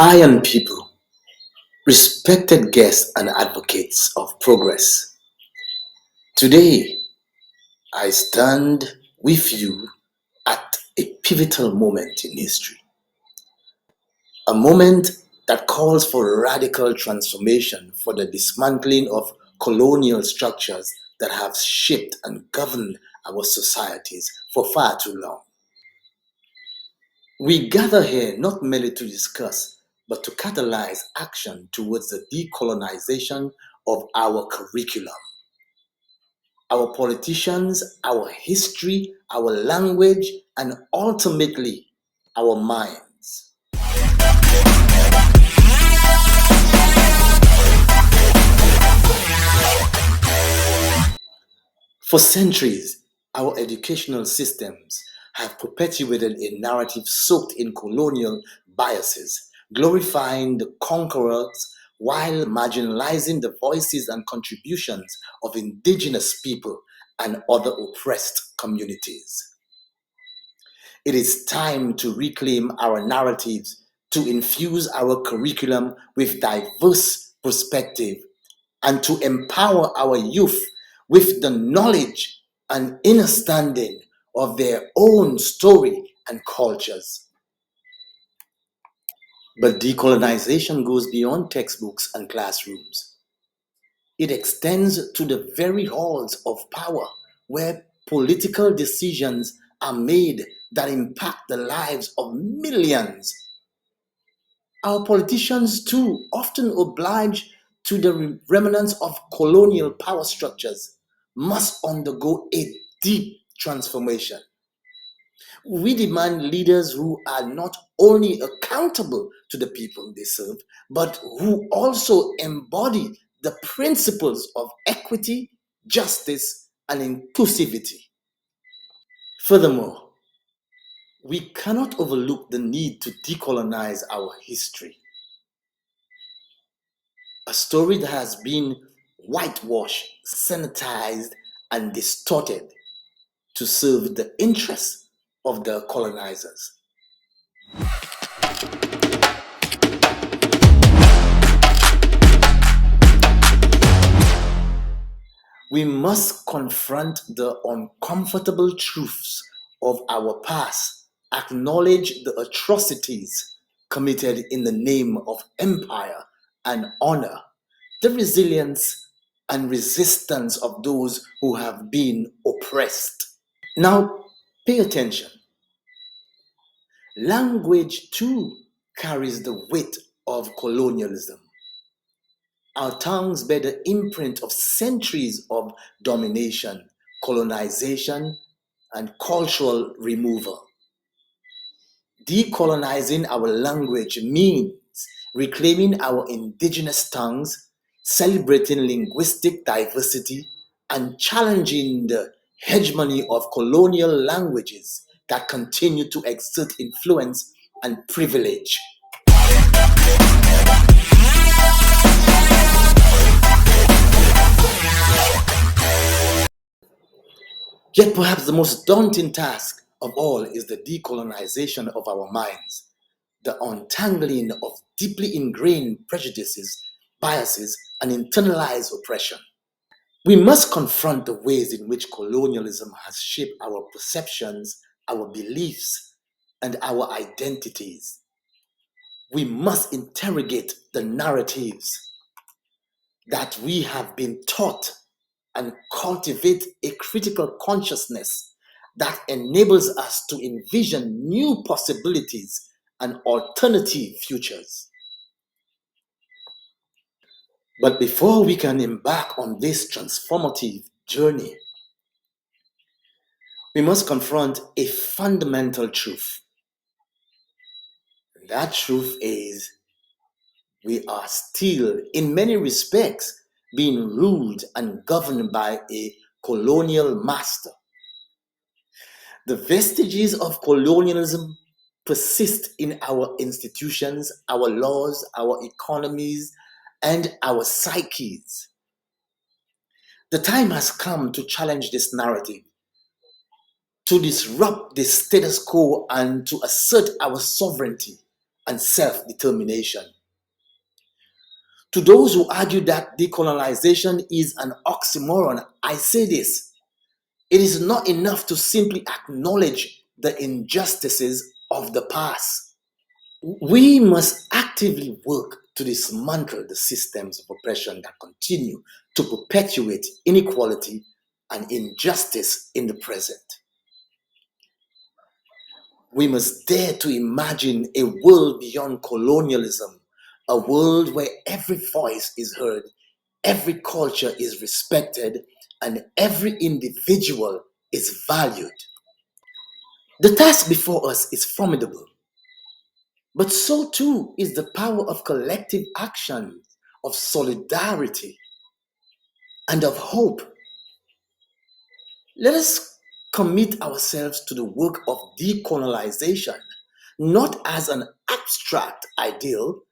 Iyan People, respected guests and advocates of progress. Today, I stand with you at a pivotal moment in history, a moment that calls for radical transformation, for the dismantling of colonial structures that have shaped and governed our societies for far too long. We gather here not merely to discuss, but to catalyze action towards the decolonization of our curriculum, our politicians, our history, our language, and ultimately our minds. For centuries, our educational systems have perpetuated a narrative soaked in colonial biases, glorifying the conquerors while marginalizing the voices and contributions of indigenous people and other oppressed communities. It is time to reclaim our narratives, to infuse our curriculum with diverse perspective, and to empower our youth with the knowledge and understanding of their own story and cultures. But decolonization goes beyond textbooks and classrooms. It extends to the very halls of power where political decisions are made that impact the lives of millions. Our politicians, too, often obliged to the remnants of colonial power structures, must undergo a deep transformation. We demand leaders who are not only accountable to the people they serve, but who also embody the principles of equity, justice, and inclusivity. Furthermore, we cannot overlook the need to decolonize our history. A story that has been whitewashed, sanitized, and distorted to serve the interests of the colonizers. We must confront the uncomfortable truths of our past, acknowledge the atrocities committed in the name of empire and honor, the resilience and resistance of those who have been oppressed. Now, pay attention. Language too carries the weight of colonialism. Our tongues bear the imprint of centuries of domination, colonization, and cultural removal. Decolonizing our language means reclaiming our indigenous tongues, celebrating linguistic diversity, and challenging the hegemony of colonial languages that continue to exert influence and privilege. Yet perhaps the most daunting task of all is the decolonization of our minds, the untangling of deeply ingrained prejudices, biases, and internalized oppression. We must confront the ways in which colonialism has shaped our perceptions, our beliefs, and our identities. We must interrogate the narratives that we have been taught and cultivate a critical consciousness that enables us to envision new possibilities and alternative futures. But before we can embark on this transformative journey, we must confront a fundamental truth. And that truth is we are still, in many respects, being ruled and governed by a colonial master. The vestiges of colonialism persist in our institutions, our laws, our economies, and our psyches. The time has come to challenge this narrative, to disrupt the status quo, and to assert our sovereignty and self-determination. To those who argue that decolonization is an oxymoron, I say this: it is not enough to simply acknowledge the injustices of the past. We must actively work to dismantle the systems of oppression that continue to perpetuate inequality and injustice in the present. We must dare to imagine a world beyond colonialism, a world where every voice is heard, every culture is respected, and every individual is valued. The task before us is formidable, but so too is the power of collective action, of solidarity, and of hope. Let us commit ourselves to the work of decolonization, not as an abstract ideal,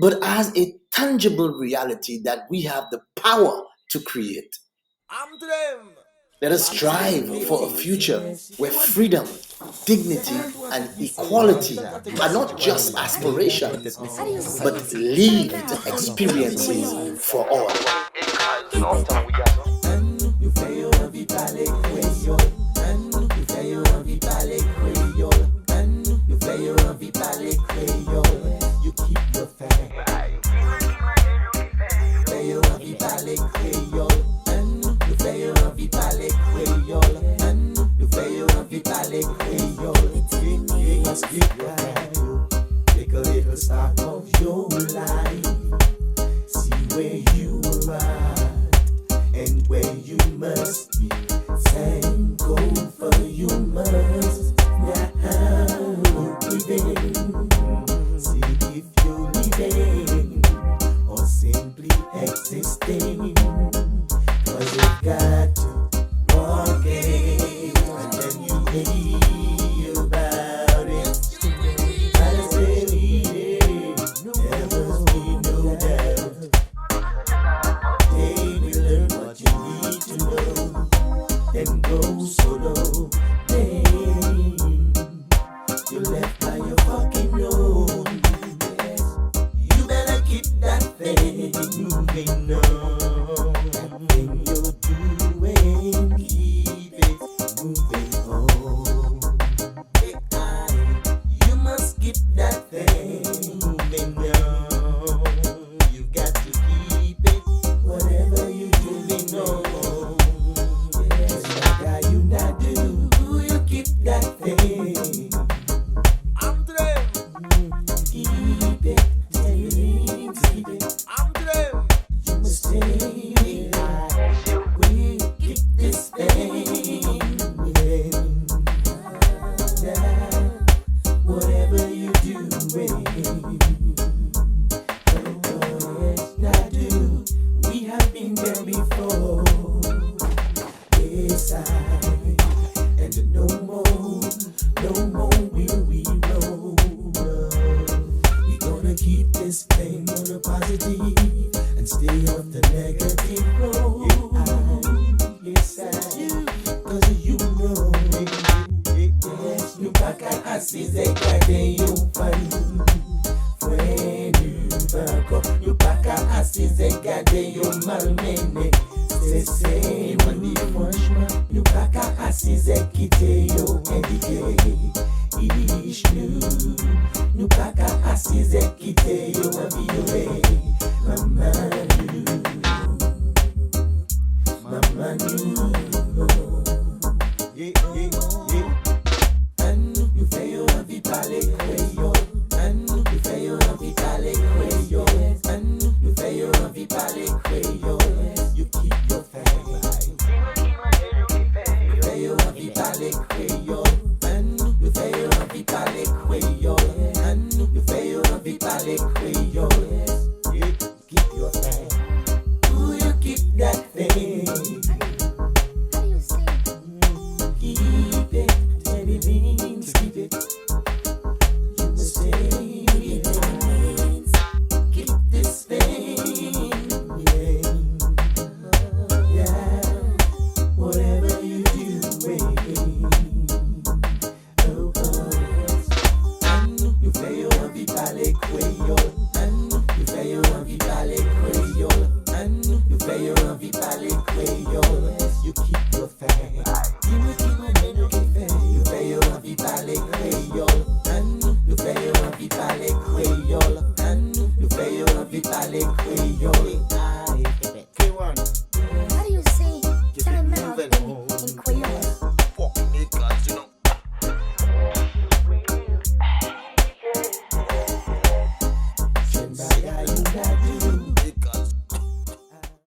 but as a tangible reality that we have the power to create. Let us strive for a future where freedom, dignity, and equality are not just aspirations, but lived experiences for all. Take a little stock of your life, see where you are and where you must be. Thank God for you must now living. See if you're living or simply existing. 'Cause you got to walk it and then you hear about it. I say never be no doubt. They will learn what you need to know. Then go solo. Then you left by your fucking own. Yes. You better keep that thing moving on. That thing you're doing, keep it moving on. You must keep that thing moving on. You got to keep it, whatever you're doing on. Just like how you not do, you keep that thing. I'm keep it, keep it. You must stay alive. We keep this thing moving. Whatever you're doing, now do. We have been there before. Yes, and no more will we roll. We're gonna keep this thing on a positive and stay off the negative road. Yes, cause you know yes, nupaka asize kade yumfan. Frenu bako, nupaka asize kade yumalmene. Sese mandi franchement, nupaka asize kite yo endike. Ishnu, nupaka asize kite yo aviole. Mama nu, yeah.